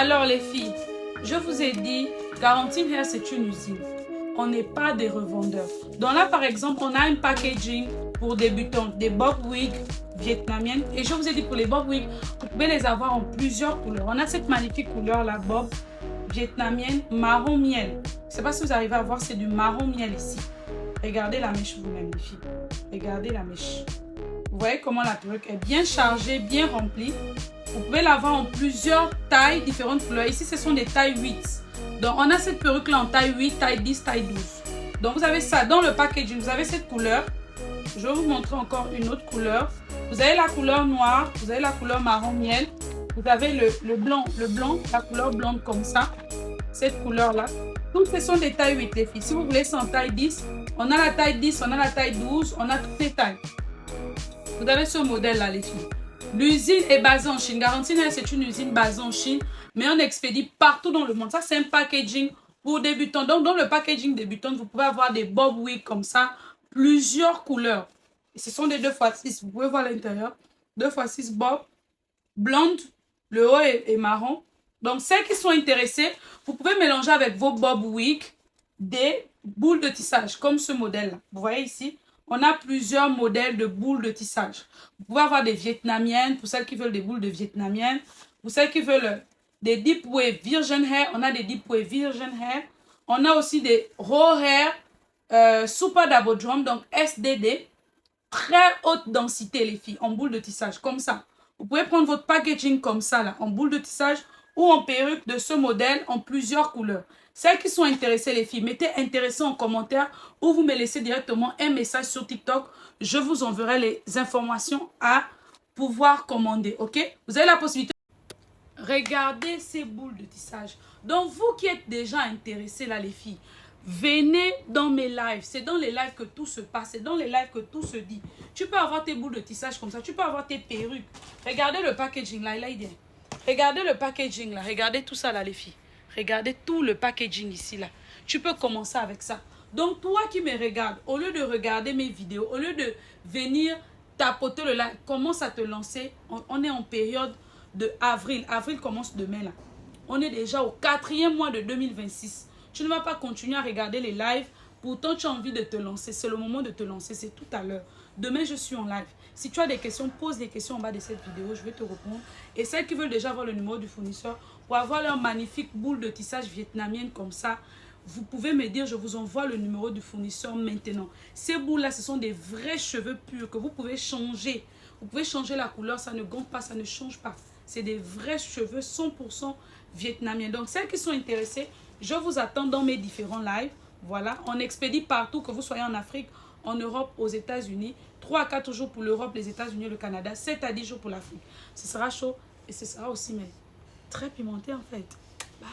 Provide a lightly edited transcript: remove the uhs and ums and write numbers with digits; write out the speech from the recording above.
Alors les filles, je vous ai dit, Garantine Hair c'est une usine. On n'est pas des revendeurs. Donc là par exemple, on a un packaging pour débutants, des bob wigs vietnamiennes. Et je vous ai dit pour les bob wigs, vous pouvez les avoir en plusieurs couleurs. On a cette magnifique couleur là, bob vietnamienne, marron miel. Je ne sais pas si vous arrivez à voir, c'est du marron miel ici. Regardez la mèche vous-même les filles. Regardez la mèche. Vous voyez comment la perruque est bien chargée, bien remplie. Vous pouvez l'avoir en plusieurs tailles, différentes couleurs. Ici, ce sont des tailles 8. Donc, on a cette perruque-là en taille 8, taille 10, taille 12. Donc, vous avez ça dans le packaging. Vous avez cette couleur. Je vais vous montrer encore une autre couleur. Vous avez la couleur noire. Vous avez la couleur marron miel. Vous avez le blanc, la couleur blonde comme ça. Cette couleur-là. Donc, ce sont des tailles 8, les filles. Si vous voulez, c'est en taille 10. On a la taille 10, on a la taille 12. On a toutes les tailles. Vous avez ce modèle-là, les filles. L'usine est basée en Chine. Garantine Hair, c'est une usine basée en Chine, mais on expédie partout dans le monde. Ça, c'est un packaging pour débutants. Donc, dans le packaging débutant, vous pouvez avoir des bob wigs comme ça, plusieurs couleurs. Et ce sont des 2x6. Vous pouvez voir l'intérieur. 2x6 bob, blonde, le haut est marron. Donc, celles qui sont intéressées, vous pouvez mélanger avec vos bob wigs des boules de tissage, comme ce modèle-là. Vous voyez ici? On a plusieurs modèles de boules de tissage. Vous pouvez avoir des vietnamiennes, pour celles qui veulent des boules de vietnamiennes. Pour celles qui veulent des deep wave virgin hair, on a des deep wave virgin hair. On a aussi des raw hair, super double drum, donc SDD. Très haute densité, les filles, en boules de tissage, comme ça. Vous pouvez prendre votre packaging comme ça, là, en boule de tissage ou en perruque de ce modèle en plusieurs couleurs. Celles qui sont intéressées, les filles, mettez intéressé en commentaire ou vous me laissez directement un message sur TikTok. Je vous enverrai les informations à pouvoir commander, ok? Vous avez la possibilité. Regardez ces boules de tissage. Donc, vous qui êtes déjà intéressés, là, les filles, venez dans mes lives. C'est dans les lives que tout se passe. C'est dans les lives que tout se dit. Tu peux avoir tes boules de tissage comme ça. Tu peux avoir tes perruques. Regardez le packaging, là, il vient. Regardez le packaging, là. Regardez tout ça, là, les filles. Regardez tout le packaging ici, là. Tu peux commencer avec ça. Donc, toi qui me regardes, au lieu de regarder mes vidéos, au lieu de venir tapoter le like, commence à te lancer. On est en période de avril. Avril commence demain, là. On est déjà au 4e mois de 2026. Tu ne vas pas continuer à regarder les lives. Pourtant, tu as envie de te lancer. C'est le moment de te lancer. C'est tout à l'heure. Demain, je suis en live. Si tu as des questions, pose des questions en bas de cette vidéo. Je vais te répondre. Et celles qui veulent déjà avoir le numéro du fournisseur pour avoir leur magnifique boule de tissage vietnamienne comme ça, vous pouvez me dire, je vous envoie le numéro du fournisseur maintenant. Ces boules-là, ce sont des vrais cheveux purs que vous pouvez changer. Vous pouvez changer la couleur, ça ne gonfle pas, ça ne change pas. C'est des vrais cheveux 100% vietnamiens. Donc, celles qui sont intéressées, je vous attends dans mes différents lives. Voilà, on expédie partout, que vous soyez en Afrique, en Europe, aux États-Unis. 3 à 4 jours pour l'Europe, les États-Unis et le Canada. 7 à 10 jours pour l'Afrique. Ce sera chaud et ce sera aussi mais très pimenté en fait. Bye.